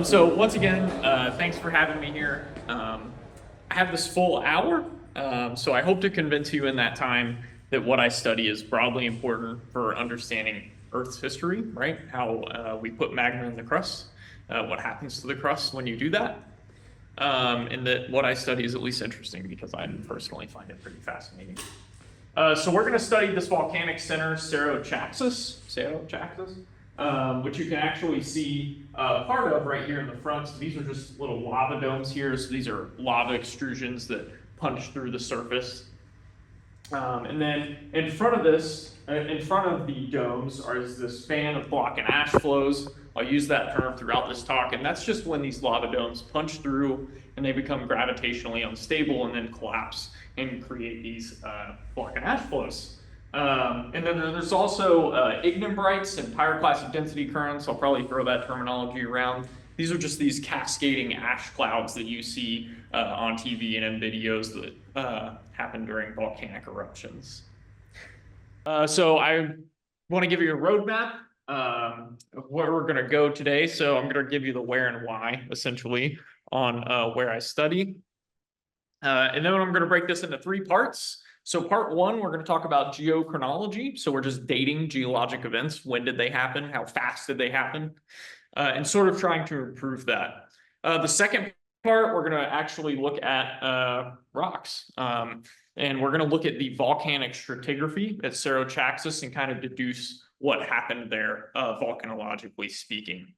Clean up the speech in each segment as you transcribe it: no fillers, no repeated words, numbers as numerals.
So once again, thanks for having me here. I have this full hour, so I hope to convince you in that time that what I study is broadly important for understanding Earth's history, right? How we put magma in the crust, what happens to the crust when you do that, and that what I study is at least interesting because I personally find it pretty fascinating. So we're going to study this volcanic center, Cerro Chaxas, which you can actually see part of right here in the front. So these are just little lava domes here. So these are lava extrusions that punch through the surface. And then in front of this, in front of the domes, is this fan of block and ash flows. I'll use that term throughout this talk, and that's just when these lava domes punch through and they become gravitationally unstable and then collapse and create these block and ash flows. And then there's also ignimbrites and pyroclastic density currents. I'll probably throw that terminology around. These are just these cascading ash clouds that you see on TV and in videos that happen during volcanic eruptions. So I want to give you a roadmap of where we're going to go today. So I'm going to give you the where and why, essentially, on where I study. And then I'm going to break this into 3 parts. So part 1, we're going to talk about geochronology. So we're just dating geologic events. When did they happen? How fast did they happen? And sort of trying to improve that. The second part, we're going to actually look at rocks. And we're going to look at the volcanic stratigraphy at Cerro Chaxas and kind of deduce what happened there, volcanologically speaking.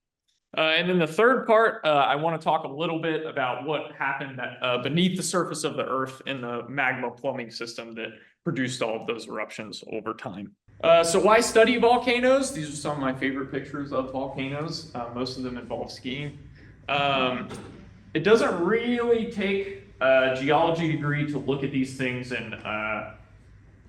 And then the third part, I want to talk a little bit about what happened beneath the surface of the Earth in the magma plumbing system that produced all of those eruptions over time. So why study volcanoes? These are some of my favorite pictures of volcanoes. Most of them involve skiing. It doesn't really take a geology degree to look at these things and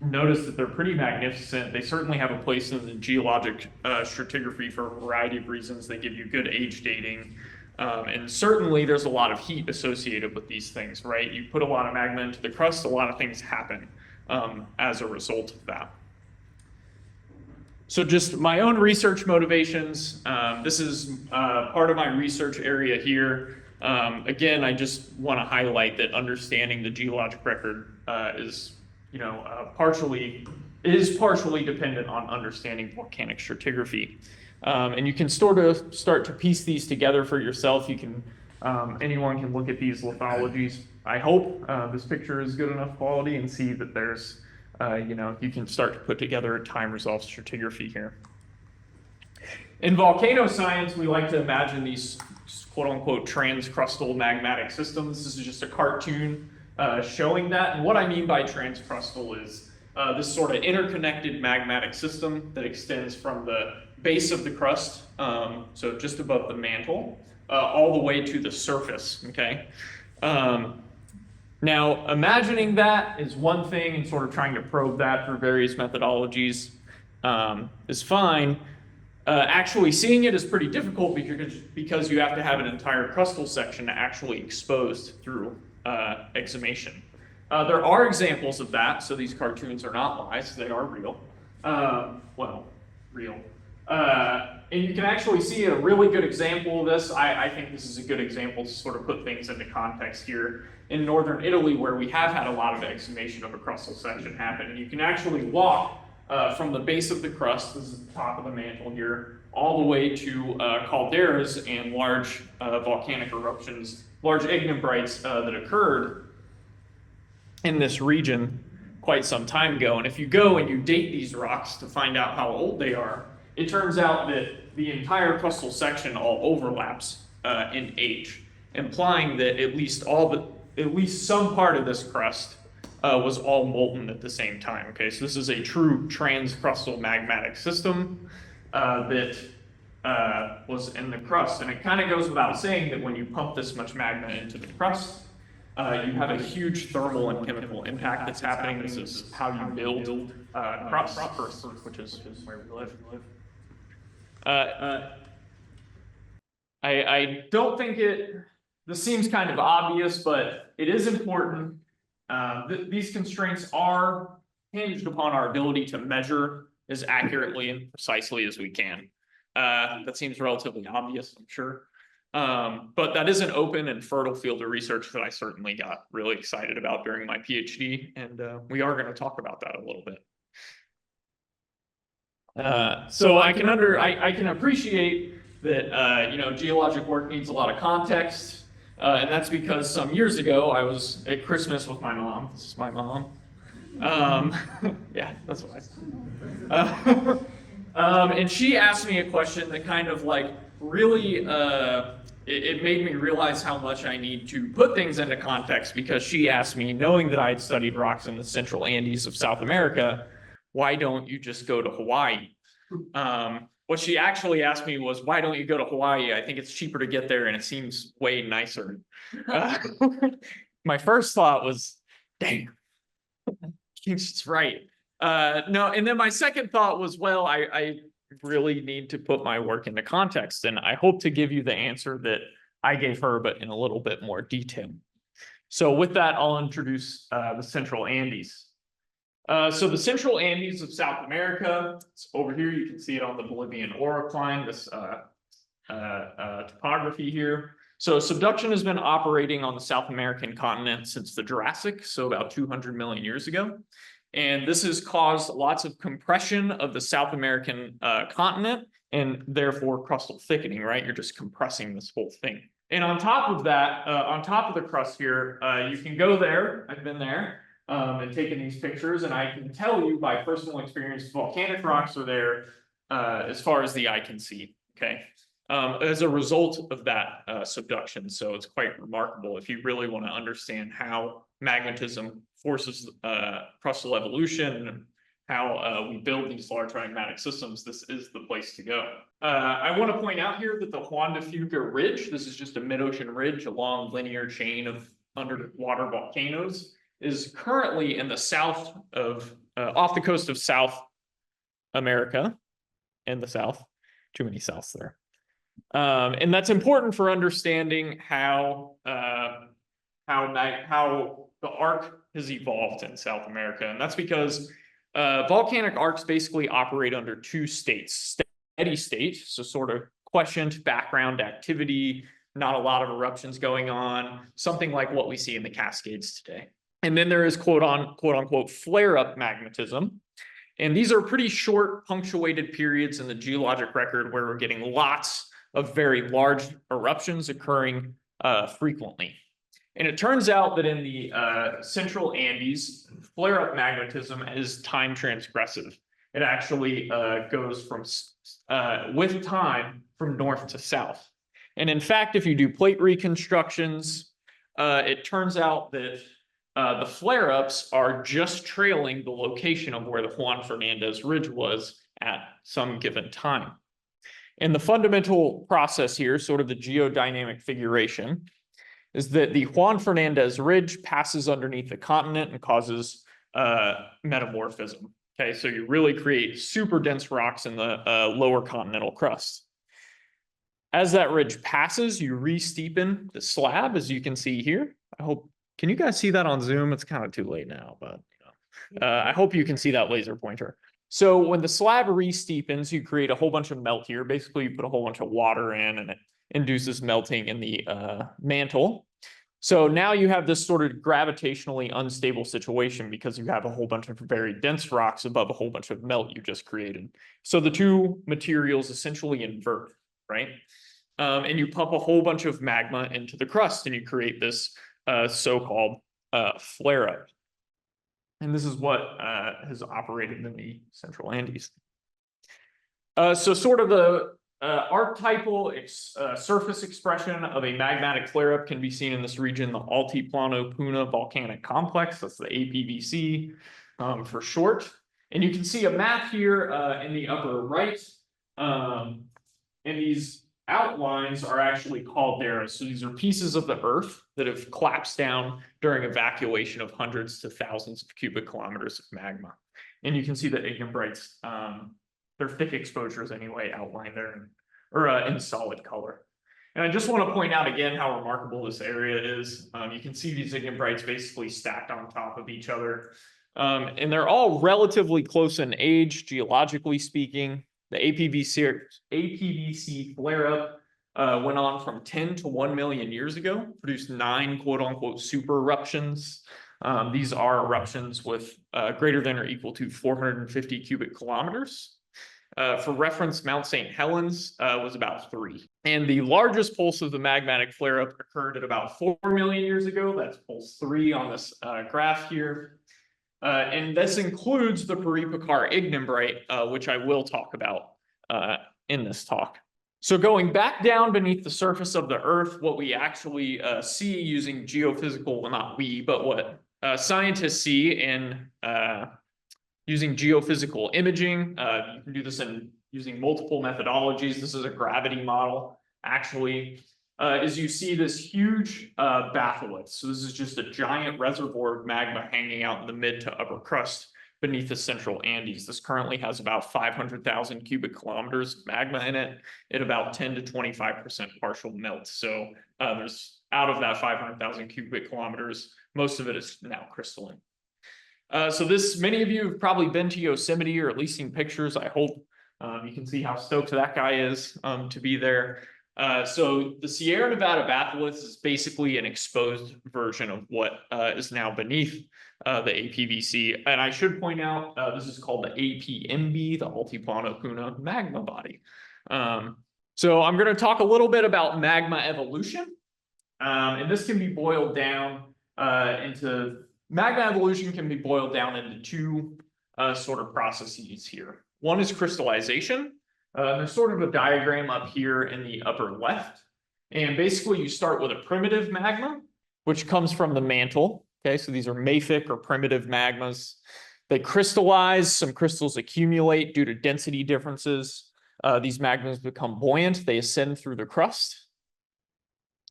notice that they're pretty magnificent. They certainly have a place in the geologic stratigraphy for a variety of reasons. They give you good age dating. And certainly there's a lot of heat associated with these things, right? You put a lot of magma into the crust, a lot of things happen as a result of that. So just my own research motivations. This is part of my research area here. Again, I just want to highlight that understanding the geologic record is partially dependent on understanding volcanic stratigraphy. And you can sort of start to piece these together for yourself. You can, anyone can look at these lithologies. I hope this picture is good enough quality and see that there's, you can start to put together a time-resolved stratigraphy here. In volcano science, we like to imagine these quote-unquote transcrustal magmatic systems. This is just a cartoon showing that. And what I mean by transcrustal is this sort of interconnected magmatic system that extends from the base of the crust, so just above the mantle, all the way to the surface, okay? Now, imagining that is one thing, and sort of trying to probe that through various methodologies is fine. Actually seeing it is pretty difficult because you have to have an entire crustal section actually exposed through exhumation. There are examples of that, so these cartoons are not lies, they are real. Real. And you can actually see a really good example of this. I think this is a good example to sort of put things into context here in northern Italy, where we have had a lot of exhumation of a crustal section happen. And you can actually walk from the base of the crust, this is the top of the mantle here, all the way to calderas and large volcanic eruptions, large ignimbrites that occurred in this region quite some time ago. And if you go and you date these rocks to find out how old they are, it turns out that the entire crustal section all overlaps in age, implying that at least some part of this crust was all molten at the same time. Okay, so this is a true transcrustal magmatic system that was in the crust. And it kind of goes without saying that when you pump this much magma into the crust, you have a huge thermal and chemical impact that's happening. This is how you build crust first, which is where we live. I don't think this seems kind of obvious, but it is important. These constraints are hinged upon our ability to measure as accurately and precisely as we can. That seems relatively obvious, I'm sure. But that is an open and fertile field of research that I certainly got really excited about during my PhD, and we are going to talk about that a little bit. So I can appreciate that geologic work needs a lot of context, and that's because some years ago I was at Christmas with my mom. This is my mom. Yeah, that's what I said. And she asked me a question that kind of like really it made me realize how much I need to put things into context, because she asked me, knowing that I had studied rocks in the central Andes of South America, why don't you just go to Hawaii? What she actually asked me was, why don't you go to Hawaii? I think it's cheaper to get there and it seems way nicer. My first thought was, dang, she's right. No, and then my second thought was, well, I really need to put my work into context, and I hope to give you the answer that I gave her, but in a little bit more detail. So with that, I'll introduce the Central Andes. So the Central Andes of South America, it's over here. You can see it on the Bolivian orocline, this topography here. So subduction has been operating on the South American continent since the Jurassic, so about 200 million years ago. And this has caused lots of compression of the South American continent, and therefore crustal thickening, right? You're just compressing this whole thing. And on top of that, on top of the crust here, you can go there, I've been there, and taken these pictures, and I can tell you by personal experience, volcanic rocks are there as far as the eye can see, okay? As a result of that subduction. So it's quite remarkable if you really want to understand how magmatism forces crustal evolution and how we build these large magmatic systems. This is the place to go. I want to point out here that the Juan de Fuca Ridge, this is just a mid-ocean ridge, a long linear chain of underwater volcanoes, is currently in the south of, off the coast of South America, in the south. Too many souths there. And that's important for understanding how the arc has evolved in South America. And that's because volcanic arcs basically operate under two states: steady state, so sort of quiescent background activity, not a lot of eruptions going on, something like what we see in the Cascades today. And then there is quote unquote flare-up magmatism. And these are pretty short punctuated periods in the geologic record where we're getting lots of very large eruptions occurring frequently. And it turns out that in the Central Andes, flare-up magmatism is time transgressive. It actually goes from, with time, from north to south. And in fact, if you do plate reconstructions, it turns out that the flare-ups are just trailing the location of where the Juan Fernandez Ridge was at some given time. And the fundamental process here, sort of the geodynamic figuration, is that the Juan Fernandez Ridge passes underneath the continent and causes metamorphism. Okay, so you really create super dense rocks in the lower continental crust. As that ridge passes, you re-steepen the slab, as you can see here. Can you guys see that on Zoom? It's kind of too late now, but I hope you can see that laser pointer. So when the slab re-steepens, you create a whole bunch of melt here. Basically, you put a whole bunch of water in and it induces melting in the mantle. So now you have this sort of gravitationally unstable situation because you have a whole bunch of very dense rocks above a whole bunch of melt you just created. So the two materials essentially invert, right? And you pump a whole bunch of magma into the crust and you create this so-called flare-up. And this is what has operated in the Central Andes. So sort of the archetypal surface expression of a magmatic flare-up can be seen in this region, the Altiplano Puna Volcanic Complex. That's the APVC for short. And you can see a map here in the upper right. And these outlines are actually calderas. So these are pieces of the earth that have collapsed down during evacuation of hundreds to thousands of cubic kilometers of magma. And you can see the ignimbrites, their thick exposures anyway, outlined there in solid color. And I just want to point out again how remarkable this area is. You can see these ignimbrites basically stacked on top of each other. And they're all relatively close in age, geologically speaking. The APVC flare-up went on from 10 to 1 million years ago, produced 9 quote unquote super eruptions. These are eruptions with greater than or equal to 450 cubic kilometers. For reference, Mount St. Helens was about 3. And the largest pulse of the magmatic flare-up occurred at about 4 million years ago. That's pulse 3 on this graph here. And this includes the Paripakar ignimbrite, which I will talk about in this talk. So going back down beneath the surface of the Earth, what we actually see using geophysical, well, not we, but what scientists see in using geophysical imaging. You can do this in using multiple methodologies. This is a gravity model, actually, is you see this huge batholith. So this is just a giant reservoir of magma hanging out in the mid to upper crust beneath the central Andes. This currently has about 500,000 cubic kilometers of magma in it at about 10 to 25% partial melt. So there's out of that 500,000 cubic kilometers, most of it is now crystalline. So this, many of you have probably been to Yosemite or at least seen pictures. I hope you can see how stoked that guy is to be there. So the Sierra Nevada batholith is basically an exposed version of what is now beneath the APVC. And I should point out, this is called the APMB, the Altiplano Puna magma body. So I'm going to talk a little bit about magma evolution. And this can be boiled down into, magma evolution can be boiled down into 2 sort of processes here. One is crystallization. There's sort of a diagram up here in the upper left. And basically you start with a primitive magma, which comes from the mantle. Okay, so these are mafic or primitive magmas. They crystallize, some crystals accumulate due to density differences. These magmas become buoyant, they ascend through the crust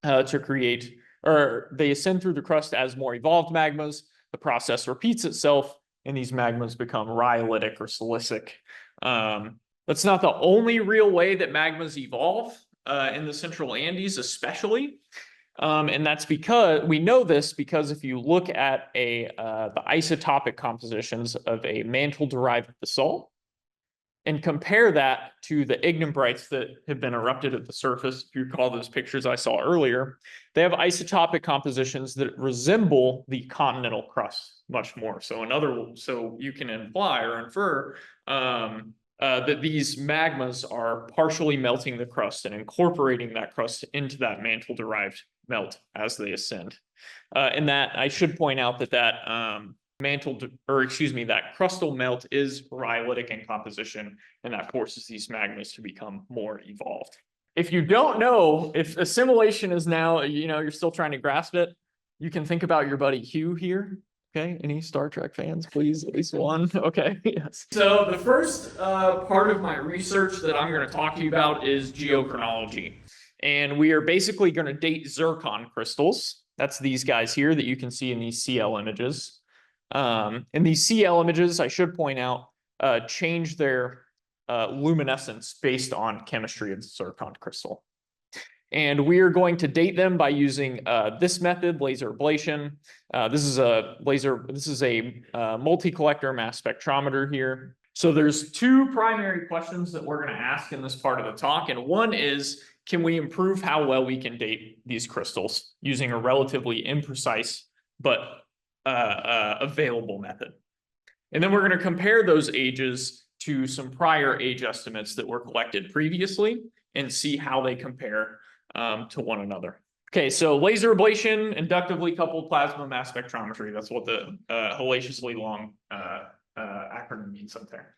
to create, or they ascend through the crust as more evolved magmas. The process repeats itself, and these magmas become rhyolitic or silicic. That's not the only real way that magmas evolve in the central Andes, especially. And that's because we know this because if you look at the isotopic compositions of a mantle-derived basalt and compare that to the ignimbrites that have been erupted at the surface, if you recall those pictures I saw earlier, they have isotopic compositions that resemble the continental crust much more. So you can imply or infer that these magmas are partially melting the crust and incorporating that crust into that mantle-derived melt as they ascend. And that I should point out that that crustal melt is rhyolitic in composition, and that forces these magmas to become more evolved. If you don't know, if assimilation is now, you're still trying to grasp it, you can think about your buddy Hugh here. Okay, any Star Trek fans, please, at least one. Okay, yes. So the first part of my research that I'm going to talk to you about is geochronology. And we are basically going to date zircon crystals. That's these guys here that you can see in these CL images. And these CL images, I should point out, change their luminescence based on chemistry of the zircon crystal. And we are going to date them by using this method, laser ablation. This is a multi-collector mass spectrometer here. So there's 2 primary questions that we're going to ask in this part of the talk. And one is, can we improve how well we can date these crystals using a relatively imprecise but available method? And then we're going to compare those ages to some prior age estimates that were collected previously and see how they compare to one another. Okay, so laser ablation, inductively coupled plasma mass spectrometry. That's what the hellaciously long acronym means up there.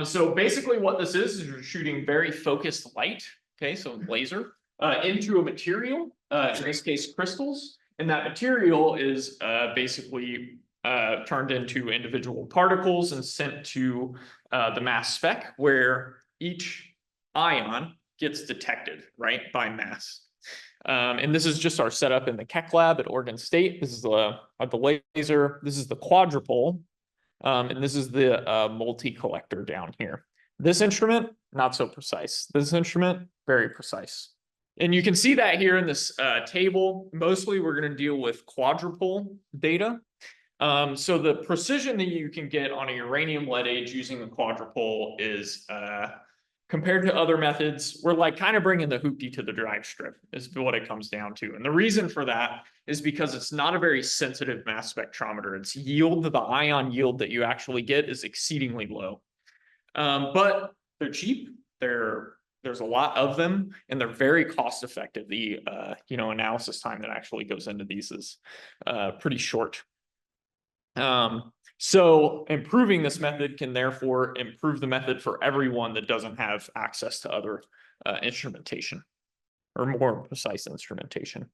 So basically what this is you're shooting very focused light, okay, so laser, into a material, in this case crystals, and that material is basically turned into individual particles and sent to the mass spec where each ion gets detected, right, by mass. And this is just our setup in the Keck lab at Oregon State. This is the laser. This is the quadrupole. And this is the multi-collector down here. This instrument, not so precise. This instrument, very precise. And you can see that here in this table. Mostly we're going to deal with quadrupole data. So the precision that you can get on a uranium lead age using the quadrupole is compared to other methods, we're like kind of bringing the hoopty to the drag strip is what it comes down to. And the reason for that is because it's not a very sensitive mass spectrometer. Its yield, the ion yield that you actually get is exceedingly low. But they're cheap. There's a lot of them, and they're very cost effective. The analysis time that actually goes into these is pretty short. So improving this method can therefore improve the method for everyone that doesn't have access to other instrumentation or more precise instrumentation.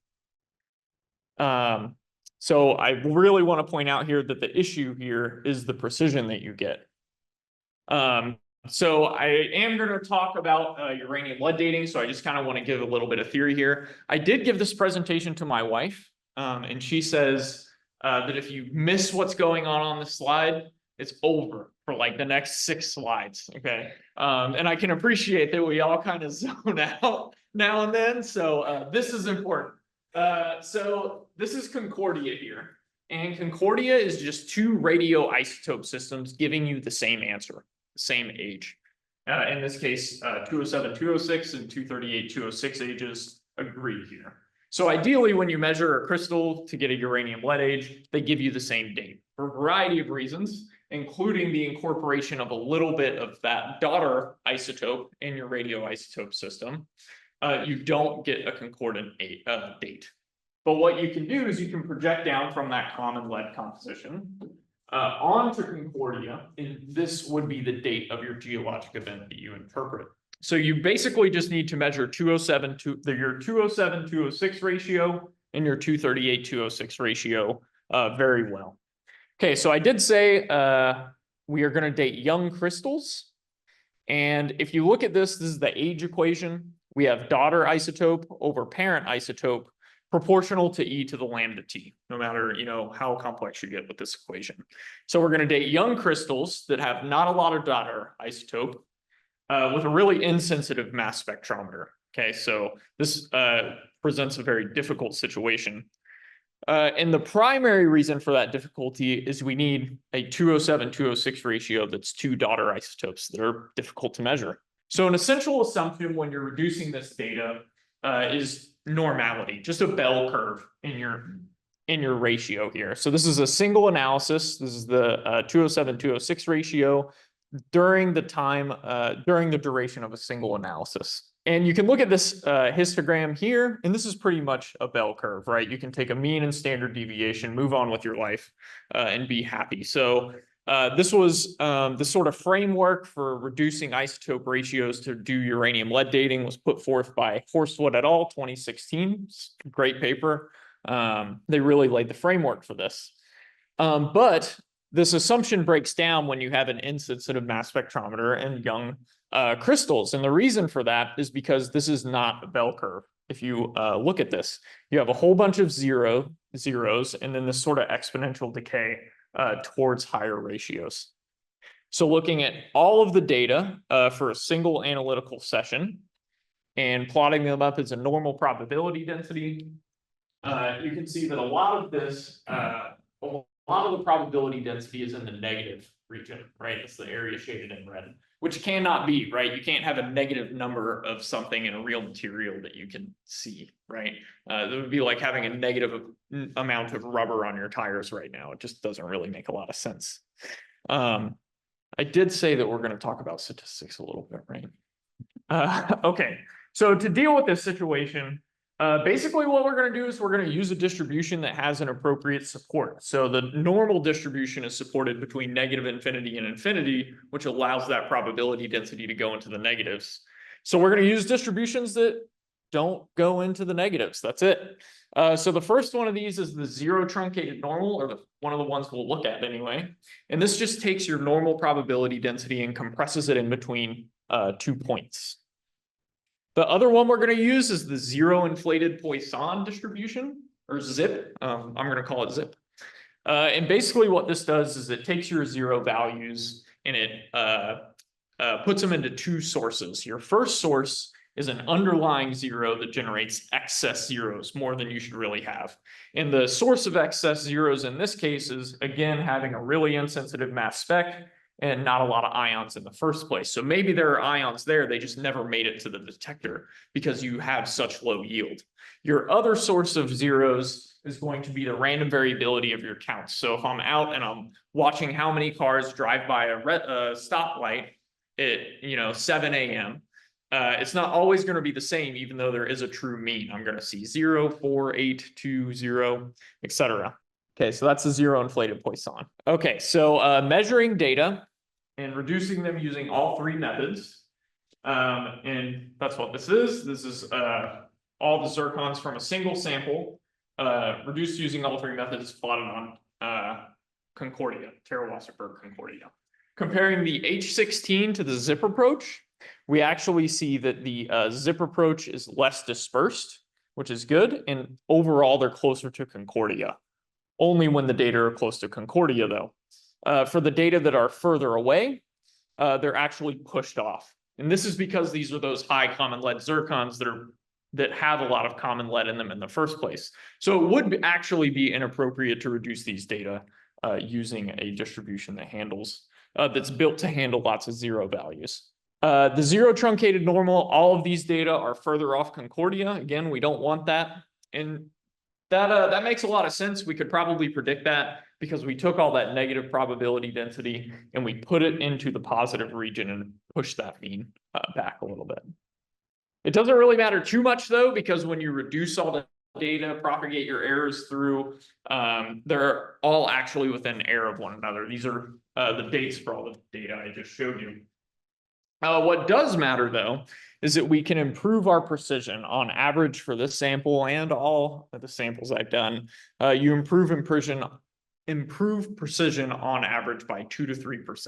So I really want to point out here that the issue here is the precision that you get. So I am going to talk about uranium lead dating. So I just kind of want to give a little bit of theory here. I did give this presentation to my wife, and she says that if you miss what's going on the slide, it's over for like the next 6 slides. Okay. And I can appreciate that we all kind of zone out now and then. So this is important. So this is Concordia here. And Concordia is just 2 radioisotope systems giving you the same answer, the same age. In this case, 207, 206 and 238, 206 ages agree here. So ideally, when you measure a crystal to get a uranium lead age, they give you the same date for a variety of reasons, including the incorporation of a little bit of that daughter isotope in your radioisotope system. You don't get a concordant date. But what you can do is you can project down from that common lead composition onto Concordia, and this would be the date of your geologic event that you interpret. So you basically just need to measure 207 to your 207-206 ratio and your 238-206 ratio very well. Okay, so I did say we are going to date young crystals. And if you look at this, this is the age equation. We have daughter isotope over parent isotope proportional to e to the lambda t, no matter how complex you get with this equation. So we're going to date young crystals that have not a lot of daughter isotope with a really insensitive mass spectrometer. Okay, so this presents a very difficult situation. And the primary reason for that difficulty is we need a 207-206 ratio that's 2 daughter isotopes that are difficult to measure. So an essential assumption when you're reducing this data is normality, just a bell curve in your ratio here. So this is a single analysis. This is the 207-206 ratio during the duration of a single analysis. And you can look at this histogram here, and this is pretty much a bell curve, right? You can take a mean and standard deviation, move on with your life, and be happy. So this was the sort of framework for reducing isotope ratios to do uranium lead dating was put forth by Horswood et al. 2016. It's a great paper. They really laid the framework for this. But this assumption breaks down when you have an insensitive mass spectrometer and young crystals. And the reason for that is because this is not a bell curve. If you look at this, you have a whole bunch of zeros, and then this sort of exponential decay towards higher ratios. So looking at all of the data for a single analytical session and plotting them up as a normal probability density, you can see that a lot of this, a lot of the probability density is in the negative region, right? It's the area shaded in red, which cannot be, right? You can't have a negative number of something in a real material that you can see, right? That would be like having a negative amount of rubber on your tires right now. It just doesn't really make a lot of sense. I did say that we're going to talk about statistics a little bit, right? Okay, so to deal with this situation, basically what we're going to do is we're going to use a distribution that has an appropriate support. So the normal distribution is supported between negative infinity and infinity, which allows that probability density to go into the negatives. So we're going to use distributions that don't go into the negatives. That's it. So the first one of these is the zero truncated normal, or one of the ones we'll look at anyway. And this just takes your normal probability density and compresses it in between 2 points. The other one we're going to use is the zero inflated Poisson distribution, or ZIP. I'm going to call it ZIP. And basically what this does is it takes your zero values and it puts them into 2 sources. Your first source is an underlying zero that generates excess zeros, more than you should really have. And the source of excess zeros in this case is, again, having a really insensitive mass spec and not a lot of ions in the first place. So maybe there are ions there, they just never made it to the detector because you have such low yield. Your other source of zeros is going to be the random variability of your counts. So if I'm out and I'm watching how many cars drive by a stoplight at 7 a.m., it's not always going to be the same, even though there is a true mean. I'm going to see 0, 4, 8, 2, 0, etc. Okay, so that's the zero inflated Poisson. Okay, so measuring data and reducing them using all three methods. And that's what this is. This is all the zircons from a single sample, reduced using all three methods plotted on Concordia, Terra-Wasserberg Concordia. Comparing the H16 to the zip approach, we actually see that the zip approach is less dispersed, which is good. And overall, they're closer to Concordia. Only when the data are close to Concordia, though. For the data that are further away, they're actually pushed off. And this is because these are those high common lead zircons that have a lot of common lead in them in the first place. So it would actually be inappropriate to reduce these data using a distribution that handles that's built to handle lots of zero values. The zero truncated normal, all of these data are further off Concordia. Again, we don't want that. And that makes a lot of sense. We could probably predict that because we took all that negative probability density and we put it into the positive region and pushed that mean back a little bit. It doesn't really matter too much though, because when you reduce all the data, propagate your errors through, they're all actually within error of one another. These are the dates for all the data I just showed you. What does matter though is that we can improve our precision on average for this sample and all of the samples I've done. You improve precision on average by 2 to 3%,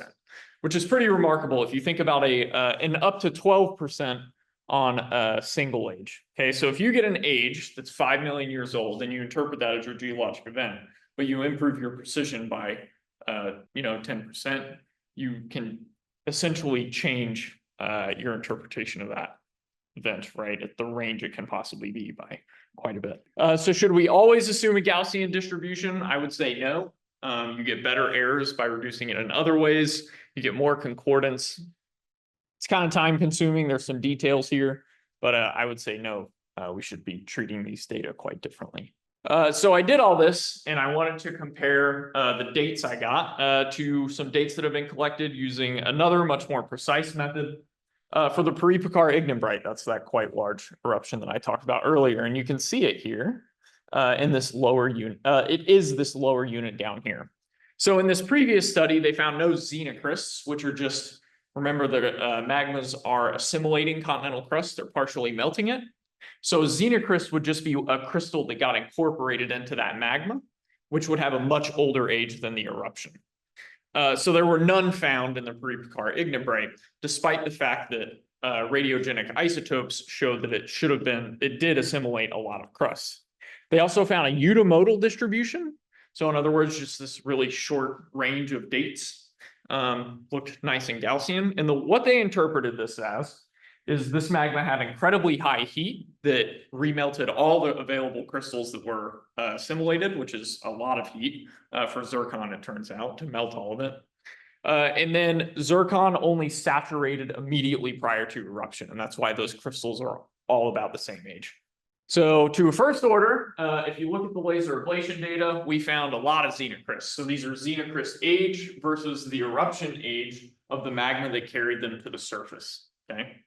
which is pretty remarkable if you think about an up to 12% on a single age. Okay, so if you get an age that's 5 million years old and you interpret that as your geologic event, but you improve your precision by 10%, you can essentially change your interpretation of that event, right, at the range it can possibly be by quite a bit. So should we always assume a Gaussian distribution? I would say no. You get better errors by reducing it in other ways. You get more concordance. It's kind of time consuming. There's some details here, but I would say no. We should be treating these data quite differently. So I did all this and I wanted to compare the dates I got to some dates that have been collected using another much more precise method for the Pari-Picard ignimbrite. That's that quite large eruption that I talked about earlier. And you can see it here in this lower unit. It is this lower unit down here. So in this previous study, they found no xenocrysts, which are just, remember the magmas are assimilating continental crust. They're partially melting it. So a xenocryst would just be a crystal that got incorporated into that magma, which would have a much older age than the eruption. So there were none found in the Pari-Picard ignimbrite, despite the fact that radiogenic isotopes showed that it did assimilate a lot of crust. They also found a unimodal distribution. So in other words, just this really short range of dates looked nice and Gaussian. And what they interpreted this as is this magma had incredibly high heat that remelted all the available crystals that were assimilated, which is a lot of heat for zircon, it turns out, to melt all of it. And then zircon only saturated immediately prior to eruption, and that's why those crystals are all about the same age. So to a first order, if you look at the laser ablation data, we found a lot of xenocrysts. So these are xenocryst age versus the eruption age of the magma that carried them to the surface. Okay.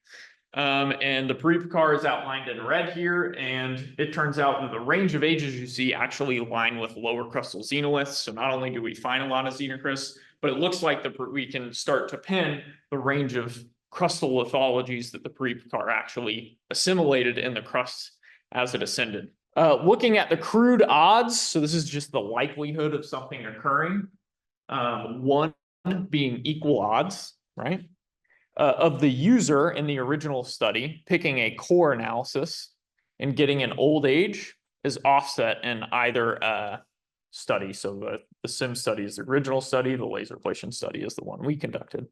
And the Pari-Picard is outlined in red here, and it turns out that the range of ages you see actually align with lower crustal xenoliths. So not only do we find a lot of xenocrysts, but it looks like we can start to pin the range of crustal lithologies that the Pari-Picard actually assimilated in the crust as it ascended. Looking at the crude odds, so this is just the likelihood of something occurring, one being equal odds, right? Of the user in the original study picking a core analysis and getting an old age is offset in either study. So the SIM study is the original study, the laser ablation study is the one we conducted.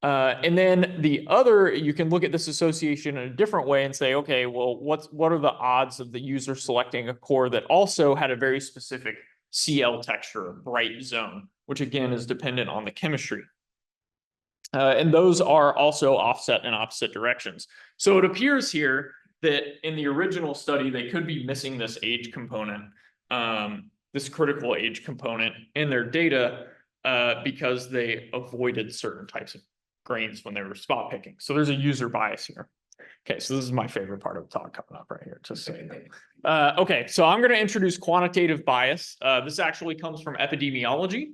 And then the other, you can look at this association in a different way and say, okay, well, what are the odds of the user selecting a core that also had a very specific CL texture, a bright zone, which again is dependent on the chemistry. And those are also offset in opposite directions. So it appears here that in the original study, they could be missing this age component, this critical age component in their data because they avoided certain types of grains when they were spot picking. So there's a user bias here. Okay, so this is my favorite part of the talk coming up right here, just so you know. Okay, so I'm going to introduce quantitative bias. This actually comes from epidemiology.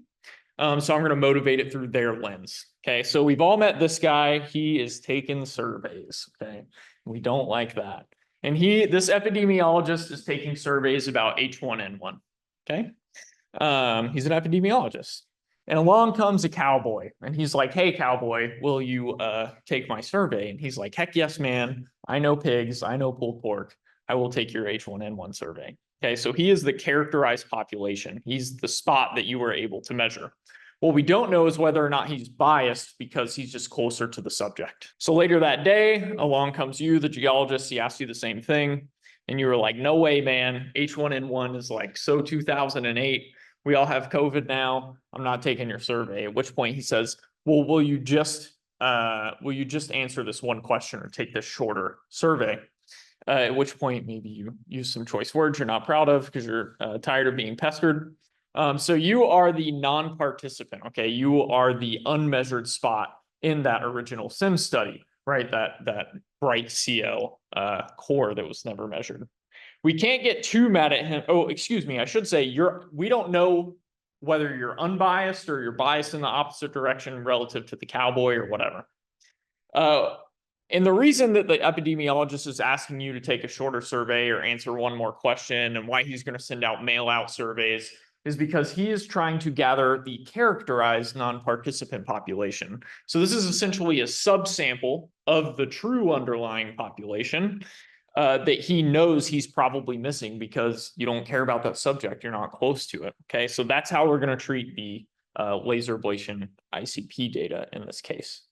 So I'm going to motivate it through their lens. Okay, so we've all met this guy. He is taking surveys. Okay, we don't like that. And this epidemiologist is taking surveys about H1N1. Okay, he's an epidemiologist. And along comes a cowboy, and he's like, "Hey, cowboy, will you take my survey?" And he's like, "Heck yes, man. I know pigs. I know pulled pork. I will take your H1N1 survey." Okay, so he is the characterized population. He's the spot that you were able to measure. What we don't know is whether or not he's biased because he's just closer to the subject. So later that day, along comes you, the geologist. He asked you the same thing. And you were like, "No way, man. H1N1 is like so 2008. We all have COVID now. I'm not taking your survey." At which point he says, "Well, will you just answer this one question or take this shorter survey?" At which point maybe you use some choice words you're not proud of because you're tired of being pestered. So you are the non-participant, okay? You are the unmeasured spot in that original sim study, right? That bright CL core that was never measured. We can't get too mad at him. Oh, excuse me. I should say we don't know whether you're unbiased or you're biased in the opposite direction relative to the cowboy or whatever. And the reason that the epidemiologist is asking you to take a shorter survey or answer one more question and why he's going to send out mail-out surveys is because he is trying to gather the characterized non-participant population. So this is essentially a subsample of the true underlying population that he knows he's probably missing because you don't care about that subject. You're not close to it. Okay, so that's how we're going to treat the laser ablation ICP data in this case.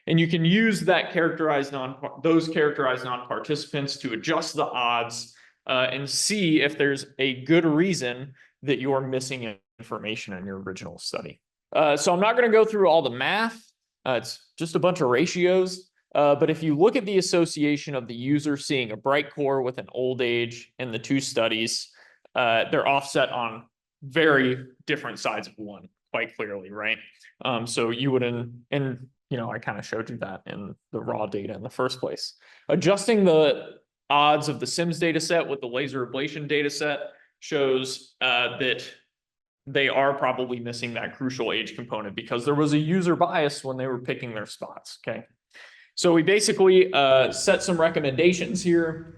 And you can use that those characterized non-participants to adjust the odds and see if there's a good reason that you're missing information in your original study. So I'm not going to go through all the math. It's just a bunch of ratios. But if you look at the association of the user seeing a bright core with an old age in the two studies, they're offset on very different sides of one quite clearly, right? So you would, I kind of showed you that in the raw data in the first place. Adjusting the odds of the SIMS data set with the laser ablation data set shows that they are probably missing that crucial age component because there was a user bias when they were picking their spots, okay? So we basically set some recommendations here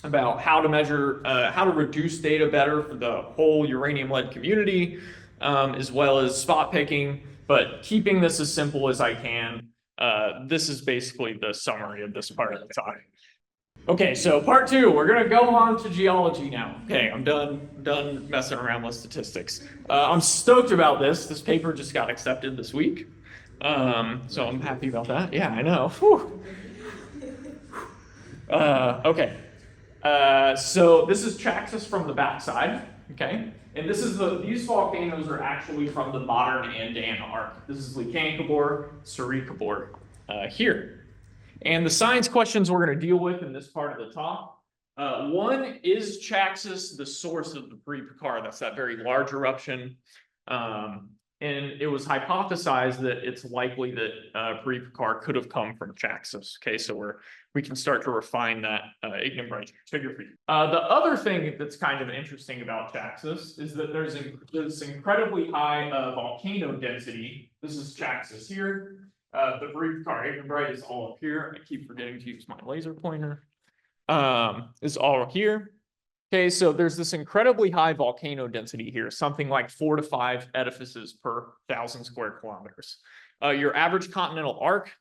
about how to measure, how to reduce data better for the whole uranium-lead community, as well as spot picking, but keeping this as simple as I can. This is basically the summary of this part of the talk. Okay, so part two, we're gonna go on to geology now. Okay, I'm done messing around with statistics. I'm stoked about this. This paper just got accepted this week. So I'm happy about that. Yeah, I know. Whew. Okay. So this is Chaxas from the backside. Okay. And these volcanoes are actually from the modern Andean arc. This is Licancabor, Saricabor here. And the science questions we're going to deal with in this part of the talk. One, is Chaxas the source of the pre-Picard? That's that very large eruption. And it was hypothesized that it's likely that pre-Picard could have come from Chaxas. Okay, so we can start to refine that ignimbrite stratigraphy. The other thing that's kind of interesting about Chaxas is that there's this incredibly high volcano density. This is Chaxas here. The pre-Picard ignimbrite is all up here. I keep forgetting to use my laser pointer. Is all here. Okay, so there's this incredibly high volcano density here, something like 4 to 5 edifices per 1,000 square kilometers. Your average continental arc,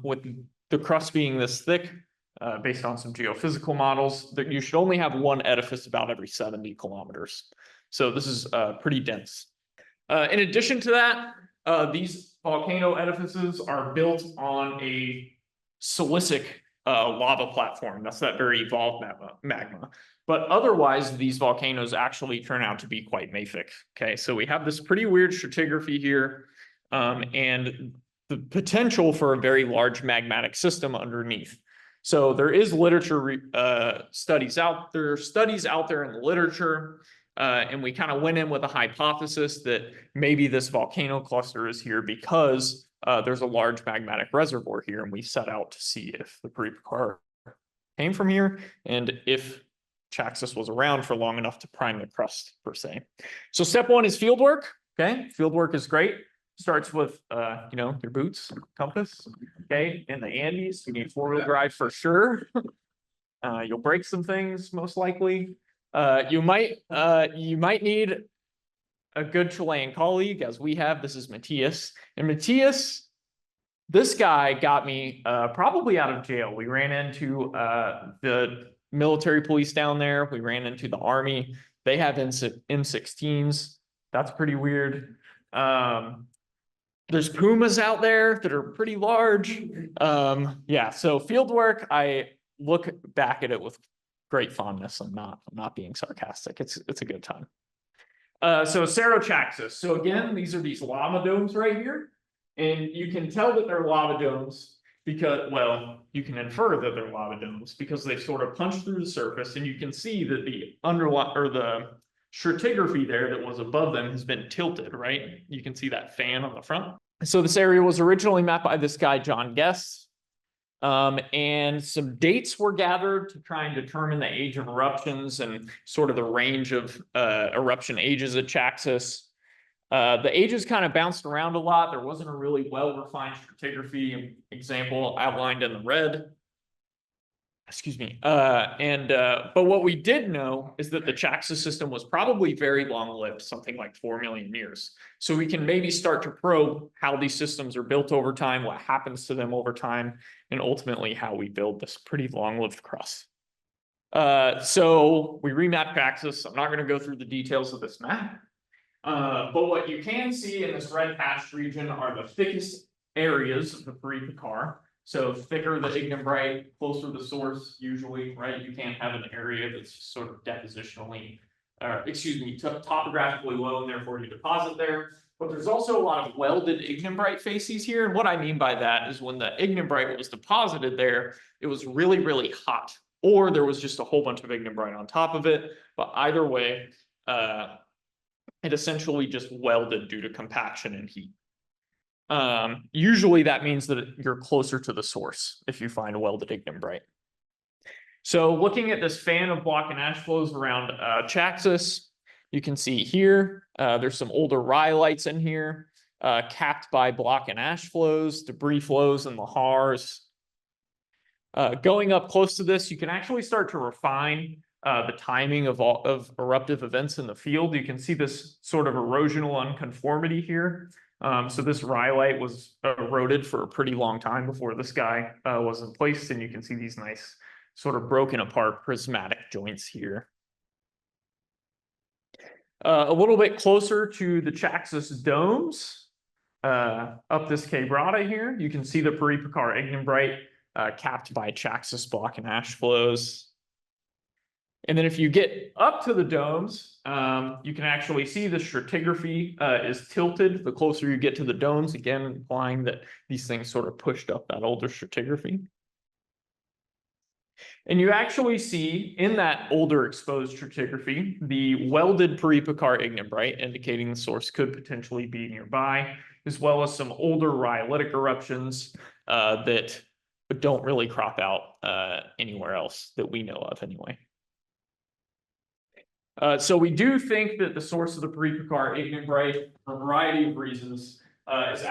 with the crust being this thick, based on some geophysical models, that you should only have one edifice about every 70 kilometers. So this is pretty dense. In addition to that, these volcano edifices are built on a silicic lava platform. That's that very evolved magma. But otherwise, these volcanoes actually turn out to be quite mafic. Okay, so we have this pretty weird stratigraphy here. And the potential for a very large magmatic system underneath. So there is literature studies out there in the literature, and we kind of went in with a hypothesis that maybe this volcano cluster is here because there's a large magmatic reservoir here, and we set out to see if the Paripakar came from here and if Chaxas was around for long enough to prime the crust, per se. So step one is field work. Okay, field work is great. Starts with your boots, compass. Okay, in the Andes, you need four-wheel drive for sure. You'll break some things most likely. You might need a good Chilean colleague, as we have. This is Matthias, and Matthias, this guy got me probably out of jail. We ran into the military police down there. We ran into the army. They have M16s. That's pretty weird. There's pumas out there that are pretty large. Yeah, so field work, I look back at it with great fondness. I'm not being sarcastic. It's a good time. So Cerro Chaxas. So again, these are these lava domes right here. And you can tell that they're lava domes because, well, you can infer that they're lava domes because they sort of punch through the surface, and you can see that the the stratigraphy there that was above them has been tilted, right? You can see that fan on the front. So this area was originally mapped by this guy, John Guest. And some dates were gathered to try and determine the age of eruptions and sort of the range of eruption ages at Chaxas. The ages kind of bounced around a lot. There wasn't a really well-refined stratigraphy example outlined in the red. Excuse me. But what we did know is that the Chaxas system was probably very long-lived, something like 4 million years. So we can maybe start to probe how these systems are built over time, what happens to them over time, and ultimately how we build this pretty long-lived crust. So we remapped Chaxas. I'm not going to go through the details of this map. But what you can see in this red hatched region are the thickest areas of the Paripakar. So thicker the ignimbrite, closer the source, usually, right? You can't have an area that's sort of depositionally, topographically low, and therefore you deposit there. But there's also a lot of welded ignimbrite facies here. And what I mean by that is when the ignimbrite was deposited there, it was really, really hot, or there was just a whole bunch of ignimbrite on top of it. But either way, it essentially just welded due to compaction and heat. Usually that means that you're closer to the source if you find welded ignimbrite. So looking at this fan of block and ash flows around Chaxas, you can see here, there's some older rhyolites in here, capped by block and ash flows, debris flows in the lahars. Going up close to this, you can actually start to refine the timing of eruptive events in the field. You can see this sort of erosional unconformity here. So this rhyolite was eroded for a pretty long time before this guy was in place, and you can see these nice sort of broken apart prismatic joints here. A little bit closer to the Chaxas domes, up this quebrada here, you can see the Paripakar ignimbrite capped by Chaxas block and ash flows. And then if you get up to the domes, you can actually see the stratigraphy is tilted the closer you get to the domes, again, implying that these things sort of pushed up that older stratigraphy. And you actually see in that older exposed stratigraphy, the welded Paripakar ignimbrite, indicating the source could potentially be nearby, as well as some older rhyolitic eruptions that don't really crop out anywhere else that we know of anyway. So we do think that the source of the Paripakar ignimbrite, for a variety of reasons, is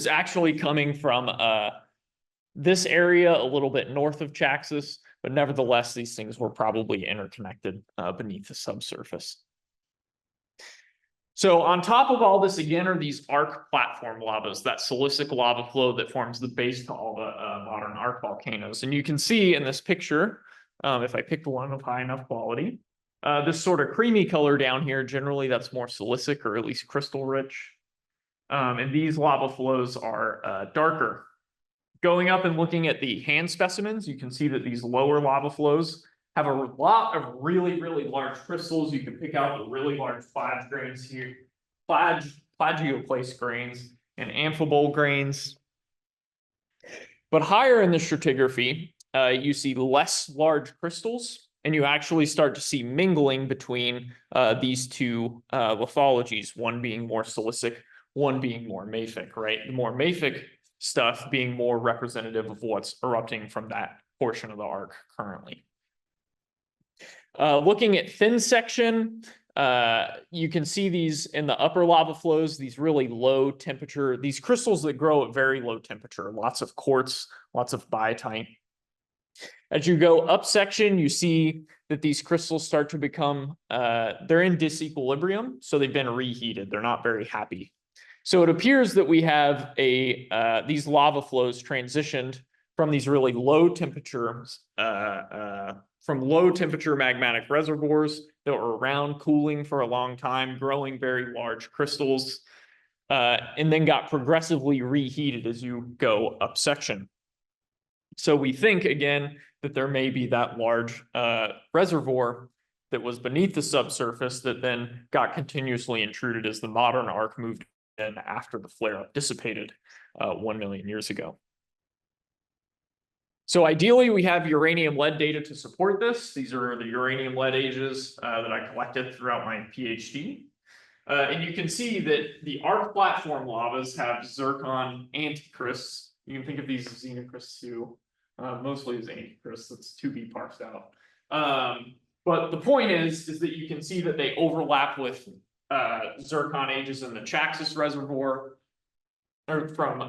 actually coming from this area a little bit north of Chaxas, but nevertheless, these things were probably interconnected beneath the subsurface. So on top of all this, again, are these arc platform lavas, that silicic lava flow that forms the base to all the modern arc volcanoes. And you can see in this picture, if I picked one of high enough quality, this sort of creamy color down here, generally that's more silicic or at least crystal rich. And these lava flows are darker. Going up and looking at the hand specimens, you can see that these lower lava flows have a lot of really, really large crystals. You can pick out the really large plage grains here, plagioplase grains. and amphibole grains. But higher in the stratigraphy, you see less large crystals, and you actually start to see mingling between these two lithologies, one being more silicic, one being more mafic, right? The more mafic stuff being more representative of what's erupting from that portion of the arc currently. Looking at thin section, you can see these in the upper lava flows, these really low temperature, these crystals that grow at very low temperature, lots of quartz, lots of biotite. As you go up section, you see that these crystals start to become, they're in disequilibrium, so they've been reheated. They're not very happy. So it appears that we have these lava flows transitioned from these really low temperatures, from low temperature magmatic reservoirs that were around cooling for a long time, growing very large crystals, and then got progressively reheated as you go up section. So we think, again, that there may be that large reservoir that was beneath the subsurface that then got continuously intruded as the modern arc moved in after the flare-up dissipated 1 million years ago. So ideally, we have uranium-lead data to support this. These are the uranium-lead ages that I collected throughout my PhD. And you can see that the arc platform lavas have zircon anticrysts. You can think of these as xenocrysts too, mostly as anticrysts. That's to be parsed out. But the point is that you can see that they overlap with zircon ages in the Chaxas reservoir, or from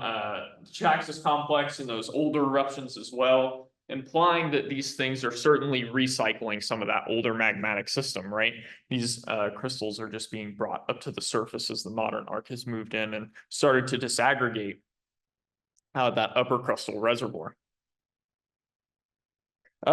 Chaxas complex and those older eruptions as well, implying that these things are certainly recycling some of that older magmatic system, right? These crystals are just being brought up to the surface as the modern arc has moved in and started to disaggregate that upper crustal reservoir.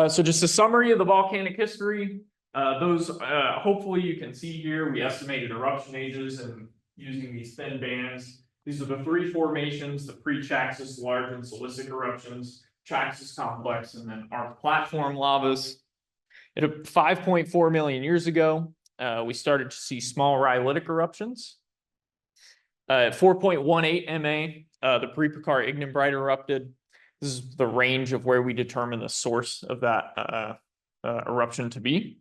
So just a summary of the volcanic history. Hopefully you can see here, we estimated eruption ages and using these thin bands. These are the three formations, the pre-Chaxas large and silicic eruptions, Chaxas complex, and then arc platform lavas. At 5.4 million years ago, we started to see small rhyolitic eruptions. At 4.18 MA, the pre-Picard ignimbrite erupted. This is the range of where we determine the source of that eruption to be.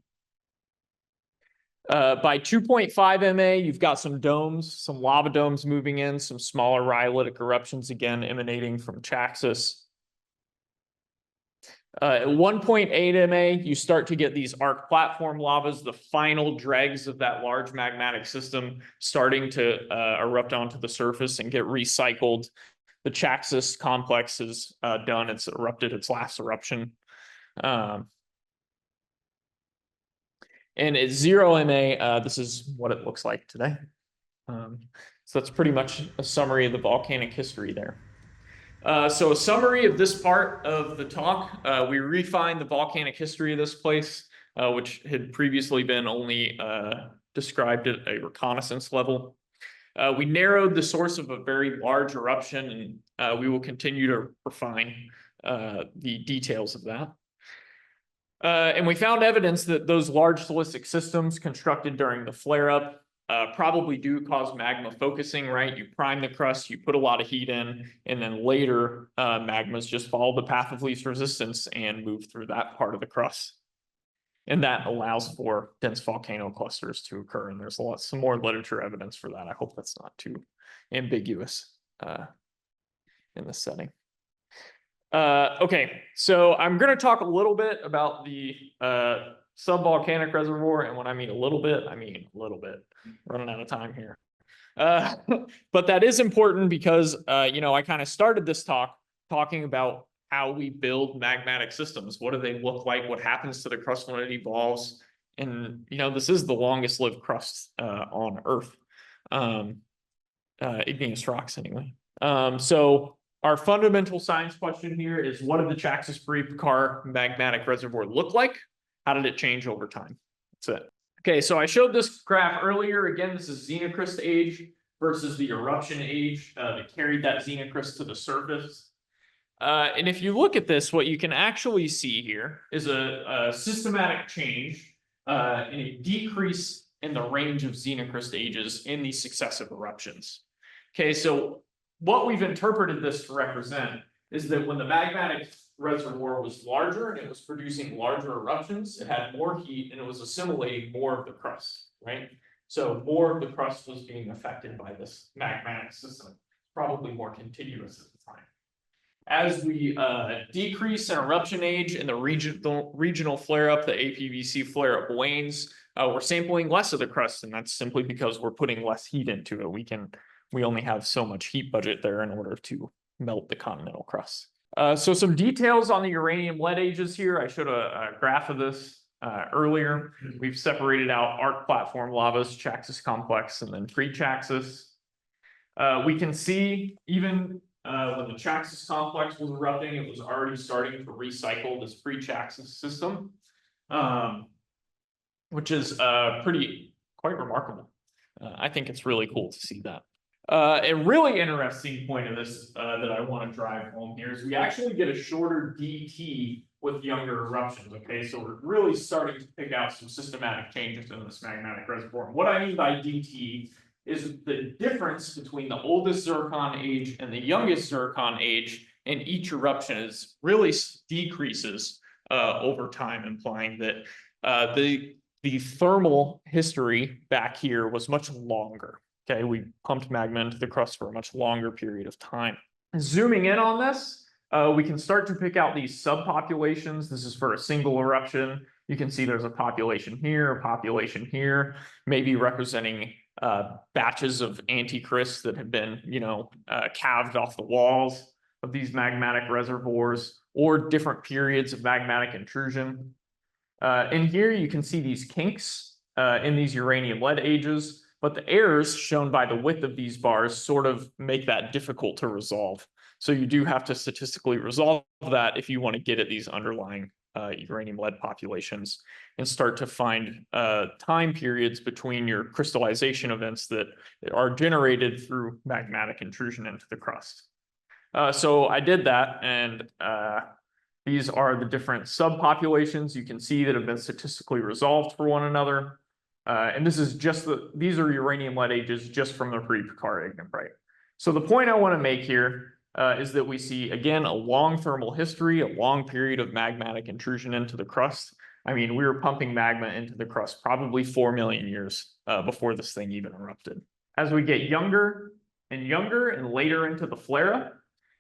By 2.5 MA, you've got some domes, some lava domes moving in, some smaller rhyolitic eruptions again emanating from Chaxas. At 1.8 MA, you start to get these arc platform lavas, the final dregs of that large magmatic system starting to erupt onto the surface and get recycled. The Chaxas complex is done, it's erupted its last eruption. And at 0 MA, this is what it looks like today. So that's pretty much a summary of the volcanic history there. So a summary of this part of the talk, we refined the volcanic history of this place, which had previously been only described at a reconnaissance level. We narrowed the source of a very large eruption, and we will continue to refine the details of that. And we found evidence that those large silicic systems constructed during the flare-up probably do cause magma focusing, right? You prime the crust, you put a lot of heat in, and then later magmas just follow the path of least resistance and move through that part of the crust. And that allows for dense volcano clusters to occur. And there's some more literature evidence for that. I hope that's not too ambiguous in this setting. Okay, so I'm going to talk a little bit about the subvolcanic reservoir. And when I mean a little bit, I mean a little bit. Running out of time here. But that is important because, I kind of started this talk talking about how we build magmatic systems. What do they look like? What happens to the crust when it evolves? And, this is the longest lived crust on Earth. Igneous rocks, anyway. So our fundamental science question here is, what did the Chaxas pre-Picard magmatic reservoir look like? How did it change over time? That's it. Okay, so I showed this graph earlier. Again, this is xenocryst age versus the eruption age that carried that xenocryst to the surface. And if you look at this, what you can actually see here is a systematic change and a decrease in the range of xenocryst ages in these successive eruptions. Okay, so what we've interpreted this to represent is that when the magmatic reservoir was larger and it was producing larger eruptions, it had more heat and it was assimilating more of the crust, right? So more of the crust was being affected by this magmatic system, probably more continuous at the time. As we decrease in eruption age and the regional flare-up, the APVC flare-up wanes, we're sampling less of the crust, and that's simply because we're putting less heat into it. We only have so much heat budget there in order to melt the continental crust. So some details on the uranium lead ages here. I showed a graph of this earlier. We've separated out arc platform lavas, Chaxas complex, and then pre-Chaxas. We can see even when the Chaxas complex was erupting, it was already starting to recycle this pre-Chaxas system, which is quite remarkable. I think it's really cool to see that. A really interesting point of this that I want to drive home here is we actually get a shorter DT with younger eruptions. Okay, so we're really starting to pick out some systematic changes in this magmatic reservoir. What I mean by DT is the difference between the oldest zircon age and the youngest zircon age in each eruption is really decreases over time, implying that the thermal history back here was much longer. Okay, we pumped magma into the crust for a much longer period of time. Zooming in on this, we can start to pick out these subpopulations. This is for a single eruption. You can see there's a population here, maybe representing batches of anti-crust that have been, calved off the walls of these magmatic reservoirs, or different periods of magmatic intrusion. In here, you can see these kinks in these uranium lead ages, but the errors shown by the width of these bars sort of make that difficult to resolve. So you do have to statistically resolve that if you want to get at these underlying uranium lead populations and start to find time periods between your crystallization events that are generated through magmatic intrusion into the crust. So I did that, and these are the different subpopulations you can see that have been statistically resolved for one another. And this is these are uranium lead ages just from the pre-Picard ignimbrite. So the point I want to make here is that we see, again, a long thermal history, a long period of magmatic intrusion into the crust. I mean, we were pumping magma into the crust probably 4 million years before this thing even erupted. As we get younger and later into the flare-up,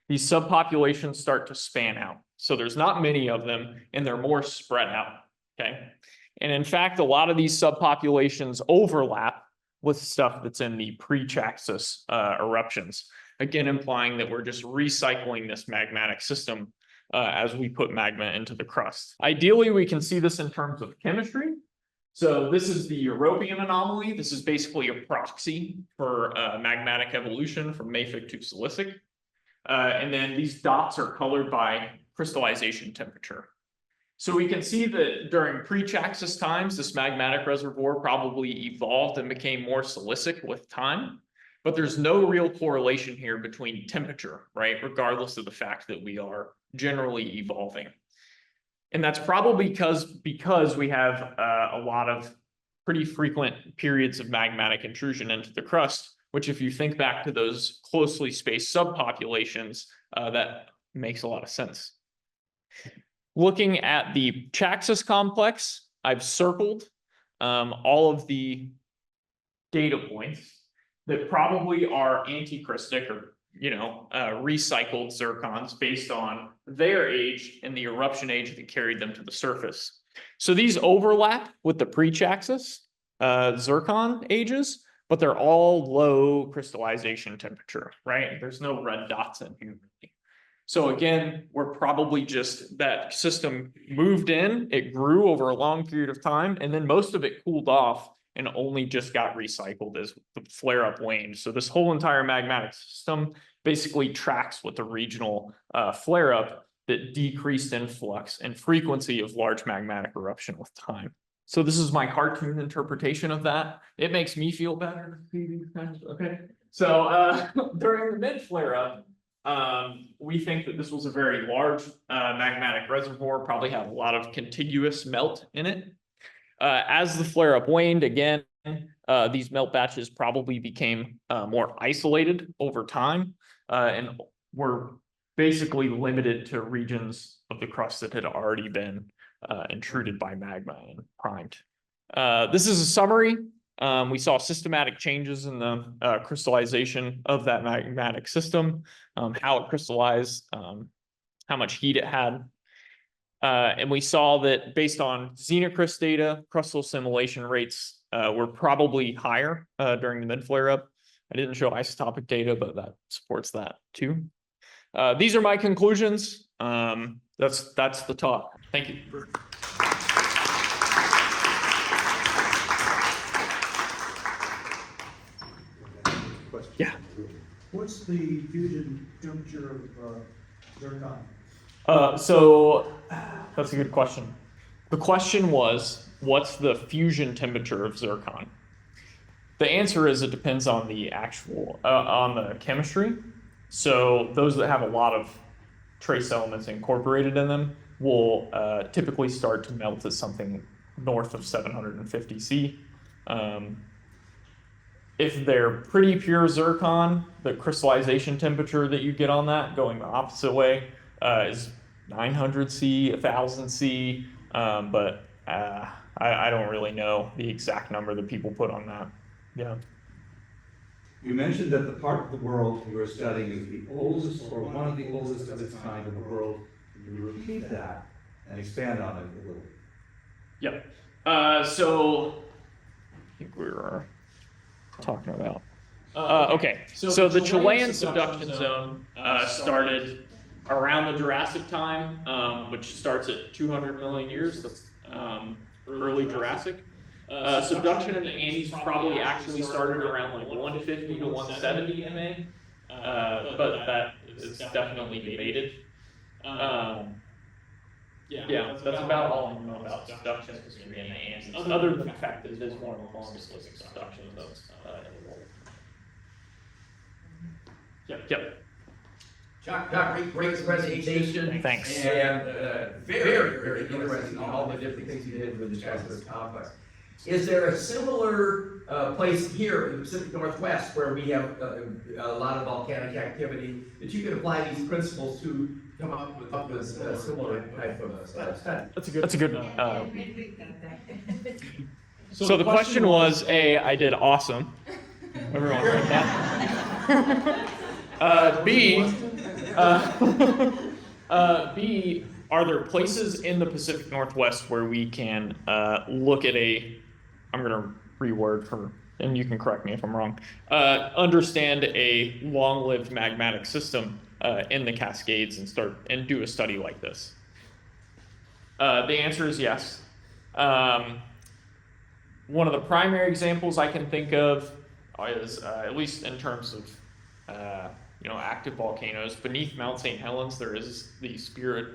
these subpopulations start to span out. So there's not many of them, and they're more spread out, okay? And in fact, a lot of these subpopulations overlap with stuff that's in the pre-Chaxas eruptions. Again, implying that we're just recycling this magmatic system as we put magma into the crust. Ideally, we can see this in terms of chemistry. So this is the European anomaly. This is basically a proxy for magmatic evolution from mafic to silicic. And then these dots are colored by crystallization temperature. So we can see that during pre-Chaxas times, this magmatic reservoir probably evolved and became more silicic with time. But there's no real correlation here between temperature, right? Regardless of the fact that we are generally evolving. And that's probably because we have a lot of pretty frequent periods of magmatic intrusion into the crust, which if you think back to those closely spaced subpopulations, that makes a lot of sense. Looking at the Chaxas complex, I've circled all of the data points that probably are anticrystic or recycled zircons based on their age and the eruption age that carried them to the surface. So these overlap with the pre-Chaxas zircon ages, but they're all low crystallization temperature, right? There's no red dots in here. So again, we're probably just that system moved in, it grew over a long period of time, and then most of it cooled off and only just got recycled as the flare-up waned. So this whole entire magmatic system basically tracks with the regional flare-up that decreased in flux and frequency of large magmatic eruption with time. So this is my cartoon interpretation of that. It makes me feel better. Okay. So during the mid-flare-up, we think that this was a very large magmatic reservoir, probably had a lot of contiguous melt in it. As the flare-up waned, again, these melt batches probably became more isolated over time and were basically limited to regions of the crust that had already been intruded by magma and primed. This is a summary. We saw systematic changes in the crystallization of that magmatic system, how it crystallized, how much heat it had. And we saw that based on xenocrust data, crustal assimilation rates were probably higher during the mid-flare up. I didn't show isotopic data, but that supports that too. These are my conclusions. That's the talk. Thank you. Yeah. What's the fusion temperature of zircon? So that's a good question. The question was, what's the fusion temperature of zircon? The answer is it depends on the actual, on the chemistry. So those that have a lot of trace elements incorporated in them will typically start to melt at something north of 750 C. If they're pretty pure zircon, the crystallization temperature that you get on that, going the opposite way, is 900 C, 1000 C, but I don't really know the exact number that people put on that. Yeah. You mentioned that the part of the world you were studying is the oldest or one of the oldest of its kind in the world. Can you repeat that and expand on it a little? Yep. So I think we were talking about. Okay, so the Chilean subduction zone started around the Jurassic time, which starts at 200 million years. That's early Jurassic. Subduction in the Andes probably actually started around like 150 to 170 MA, but that is definitely debated. Yeah, that's about all I know about subduction history in the Andes, other than the fact that it is one of the longest living subduction zones in the world. Yep. Chuck, great presentation. Thanks. And very interesting, all the different things you did with the Chaxas complex. Is there a similar place here in the Pacific Northwest where we have a lot of volcanic activity that you can apply these principles to come up with a similar type of study? That's a good. So the question was, A, I did awesome. Everyone heard that. B, are there places in the Pacific Northwest where we can look at I'm going to reword for, and you can correct me if I'm wrong, understand a long-lived magmatic system in the Cascades and do a study like this? The answer is yes. One of the primary examples I can think of is, at least in terms of active volcanoes, beneath Mount St. Helens there is the Spirit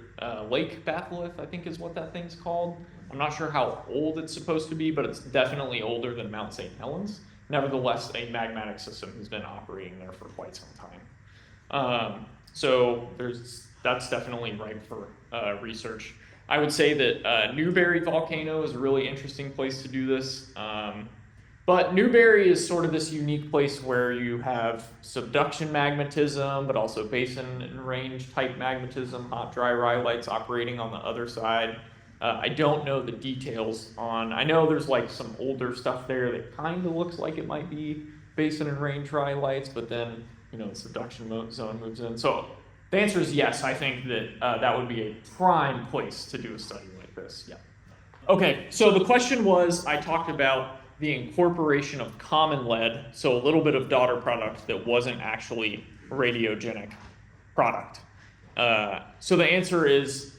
Lake batholith, I think is what that thing's called. I'm not sure how old it's supposed to be, but it's definitely older than Mount St. Helens. Nevertheless, a magmatic system has been operating there for quite some time. So that's definitely ripe for research. I would say that Newberry volcano is a really interesting place to do this. But Newberry is sort of this unique place where you have subduction magmatism, but also basin and range type magmatism, hot, dry rhyolites operating on the other side. I don't know the details I know there's like some older stuff there that kind of looks like it might be basin and range rhyolites, but then, the subduction zone moves in. So the answer is yes. I think that that would be a prime place to do a study like this. Yeah. Okay, so the question was, I talked about the incorporation of common lead, so a little bit of daughter product that wasn't actually a radiogenic product. So the answer is,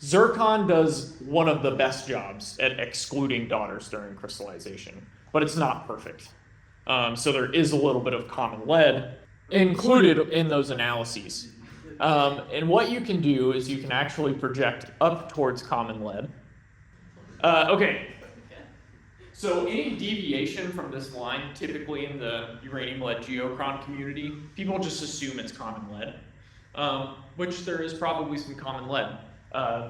zircon does one of the best jobs at excluding daughters during crystallization, but it's not perfect. So there is a little bit of common lead included in those analyses. And what you can do is you can actually project up towards common lead. Okay. So any deviation from this line, typically in the uranium lead geochron community, people just assume it's common lead, which there is probably some common lead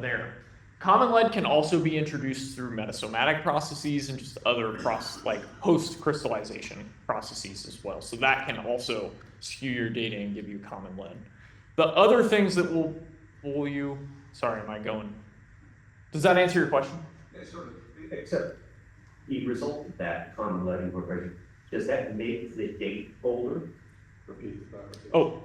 there. Common lead can also be introduced through metasomatic processes and just other like post-crystallization processes as well. So that can also skew your data and give you common lead. The other things that will fool you, sorry, am I going? Does that answer your question? Yeah, sort of. Except the result of that common lead incorporation, does that make the date older? Oh,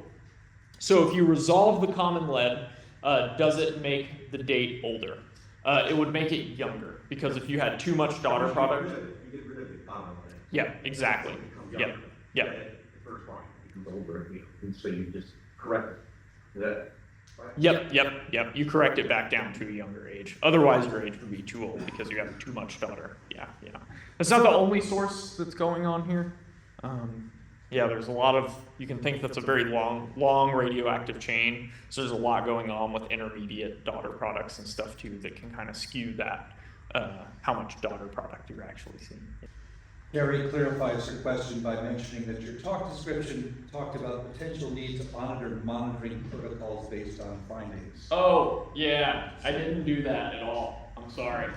so if you resolve the common lead, does it make the date older? It would make it younger, because if you had too much daughter product. You get rid of the common lead. Yeah, exactly. Yeah, yeah. The first one becomes older, and so you just correct it. Is that right? Yep. You correct it back down to a younger age. Otherwise, your age would be too old because you have too much daughter. Yeah. That's not the only source that's going on here. Yeah, there's a lot of, you can think that's a very long radioactive chain. So there's a lot going on with intermediate daughter products and stuff too that can kind of skew that, how much daughter product you're actually seeing. Gary clarifies your question by mentioning that your talk description talked about potential need to monitor monitoring protocols based on findings. Oh, yeah, I didn't do that at all. I'm sorry.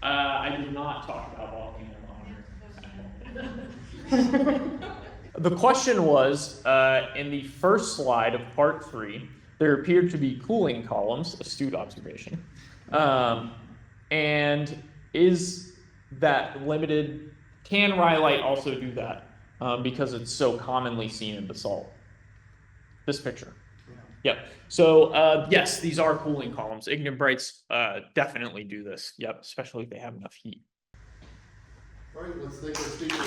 I did not talk about volcano monitoring. The question was, in the first slide of part 3, there appeared to be cooling columns, astute observation. And is that limited? Can rhyolite also do that? Because it's so commonly seen in basalt. This picture. Yep. So yes, these are cooling columns. Ignimbrites definitely do this. Yep, especially if they have enough heat. All right, let's thank our speaker.